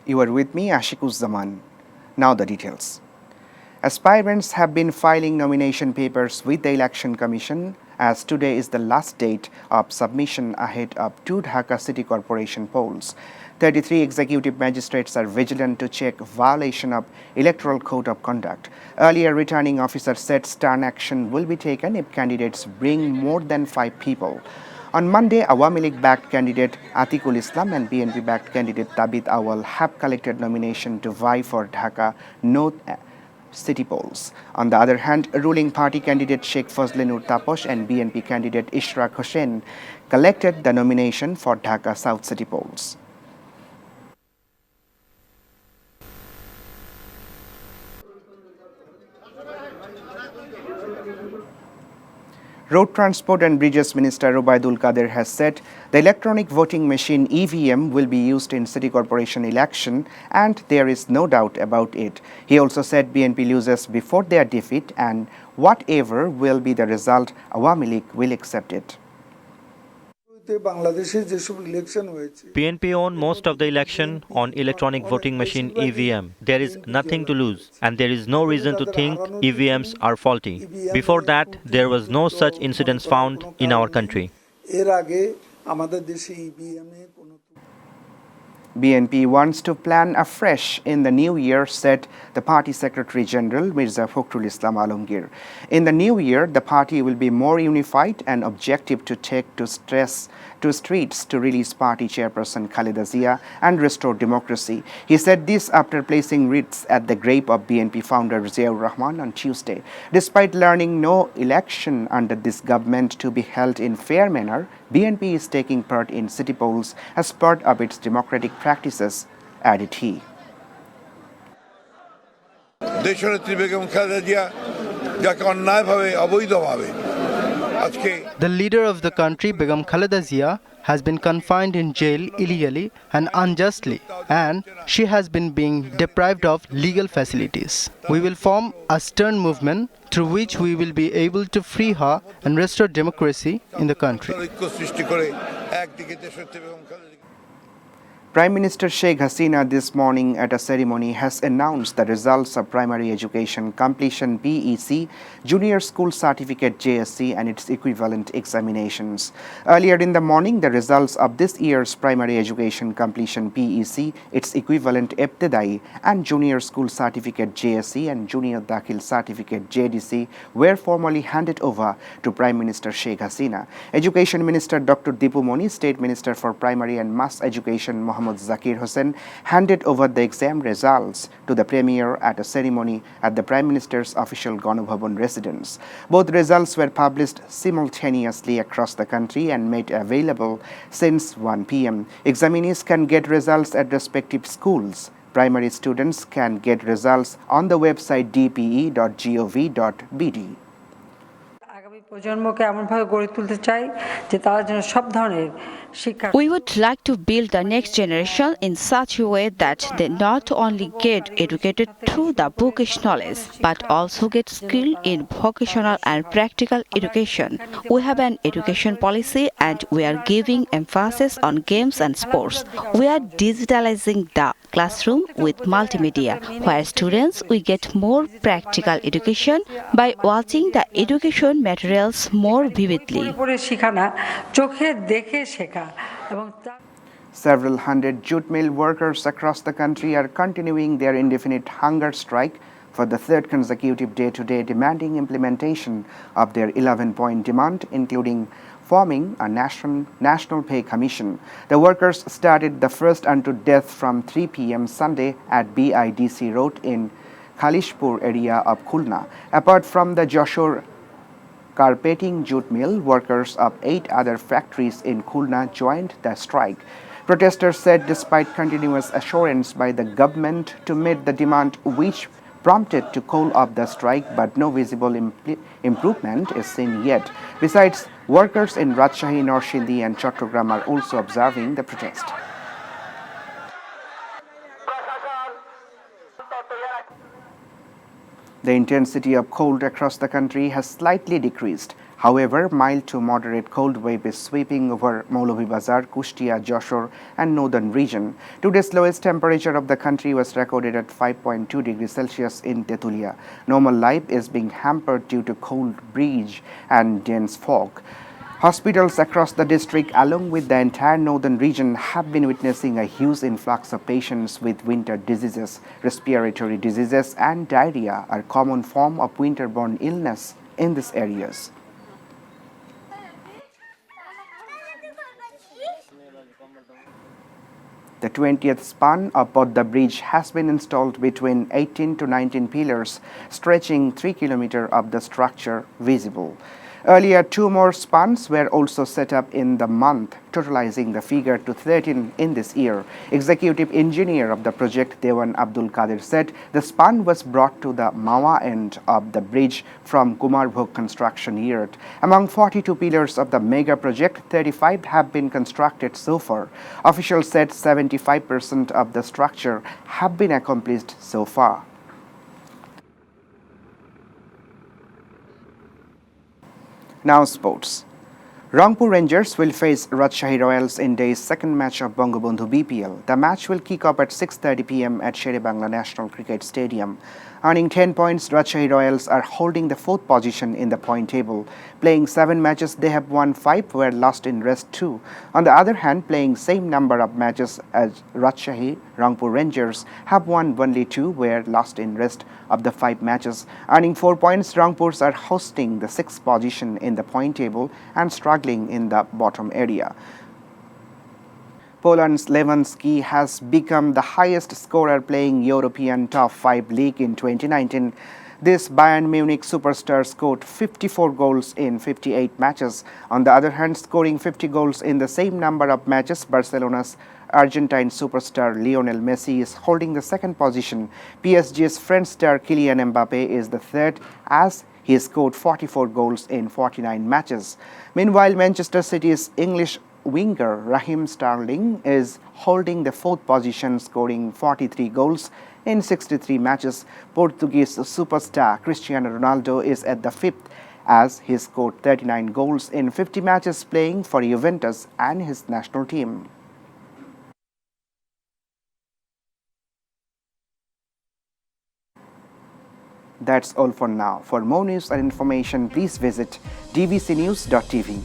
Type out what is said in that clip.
You are with me, Ashiquzzaman. Now the details. Aspirants have been filing nomination papers with the Election Commission as today is the last date of submission ahead of two Dhaka City Corporation polls. 33 executive magistrates are vigilant to check violation of Electoral Code of Conduct. Earlier, returning officer said stern action will be taken if candidates bring more than 5 people. On Monday, Awami League-backed candidate Atikul Islam and BNP-backed candidate Tabit Awal have collected nomination to vie for Dhaka North city polls. On the other hand, ruling party candidate Sheikh Fazle Nur Taposh and BNP candidate Ishraq Hossain collected the nomination for Dhaka South city polls. Road Transport and Bridges Minister Obaidul Kader has said the electronic voting machine EVM will be used in City Corporation election and there is no doubt about it. He also said BNP loses before their defeat and whatever will be the result, Awami League will accept it. PNP won most of the election on electronic voting machine EVM. There is nothing to lose and there is no reason to think EVMs are faulty. Before that, there was no such incidents found in our country. BNP wants to plan afresh in the new year, said the party Secretary General Mirza Fakhrul Islam Alamgir. In the new year, the party will be more unified and objective to take to streets to release party chairperson Khaleda Zia and restore democracy. He said this after placing wreaths at the grave of BNP founder Ziaur Rahman on Tuesday. Despite learning no election under this government to be held in fair manner, BNP is taking part in city polls as part of its democratic practices, added he. The leader of the country, Begum Khaleda Zia, has been confined in jail illegally and unjustly, and she has been being deprived of legal facilities. We will form a stern movement through which we will be able to free her and restore democracy in the country. Prime Minister Sheikh Hasina this morning at a ceremony has announced the results of Primary Education Completion PEC, Junior School Certificate JSC and its equivalent examinations. Earlier in the morning, the results of this year's Primary Education Completion PEC, its equivalent Ebtedai and Junior School Certificate JSC and Junior Dakhil Certificate JDC were formally handed over to Prime Minister Sheikh Hasina. Education Minister Dr. Dipu Moni, State Minister for Primary and Mass Education Mohammad Zakir Hussain handed over the exam results to the Premier at a ceremony at the Prime Minister's official Ganabhavan residence. Both results were published simultaneously across the country and made available since 1 p.m. Examinees can get results at respective schools. Primary students can get results on the website dpe.gov.bd. We would like to build the next generation in such a way that they not only get educated through the bookish knowledge, but also get skill in vocational and practical education. We have an education policy and we are giving emphasis on games and sports. We are digitalizing the classroom with multimedia, where students will get more practical education by watching the education materials more vividly. Several hundred jute mill workers across the country are continuing their indefinite hunger strike for the third consecutive day today, demanding implementation of their 11-point demand, including forming a national pay commission. The workers started the first unto death from 3 p.m. Sunday at BIDC Road in Khalishpur area of Khulna. Apart from the Joshore carpeting jute mill, workers of 8 other factories in Khulna joined the strike. Protesters said despite continuous assurance by the government to meet the demand which prompted to call off the strike, but no visible improvement is seen yet. Besides, workers in Rajshahi, Norshindi and Chattogram are also observing the protest. The intensity of cold across the country has slightly decreased. However, mild to moderate cold wave is sweeping over Maulabhibazar, Kushtia, Joshore and northern region. Today's lowest temperature of the country was recorded at 5.2 degrees Celsius in Tetulia. Normal life is being hampered due to cold breeze and dense fog. Hospitals across the district, along with the entire northern region, have been witnessing a huge influx of patients with winter diseases. Respiratory diseases and diarrhea are common form of winter-borne illness in these areas. The 20th span of Podda Bridge has been installed between 18 to 19 pillars, stretching 3 kilometers of the structure visible. Earlier, 2 more spans were also set up in the month, totalizing the figure to 13 in this year. Executive engineer of the project, Dewan Abdul Kadir, said the span was brought to the Mawa end of the bridge from Kumarbhog construction yard. Among 42 pillars of the mega project, 35 have been constructed so far. Officials said 75% of the structure have been accomplished so far. Now sports. Rangpur Rangers will face Rajshahi Royals in day's second match of Bangabandhu BPL. The match will kick off at 6:30 p.m. at Sher-e-Bangla National Cricket Stadium. Earning 10 points, Rajshahi Royals are holding the 4th position in the point table. Playing 7 matches, they have won 5, were lost in rest 2. On the other hand, playing same number of matches as Rajshahi, Rangpur Rangers have won only 2, were lost in rest of the 5 matches. Earning 4 points, Rangpurs are hosting the 6th position in the point table and struggling in the bottom area. Poland's Lewandowski has become the highest scorer playing European top 5 league in 2019. This Bayern Munich superstar scored 54 goals in 58 matches. On the other hand, scoring 50 goals in the same number of matches, Barcelona's Argentine superstar Lionel Messi is holding the 2nd position. PSG's French star Kylian Mbappe is the 3rd as he scored 44 goals in 49 matches. Meanwhile, Manchester City's English winger Raheem Sterling is holding the 4th position, scoring 43 goals in 63 matches. Portuguese superstar Cristiano Ronaldo is at the 5th as he scored 39 goals in 50 matches playing for Juventus and his national team. That's all for now. For more news and information, please visit dvcnews.tv.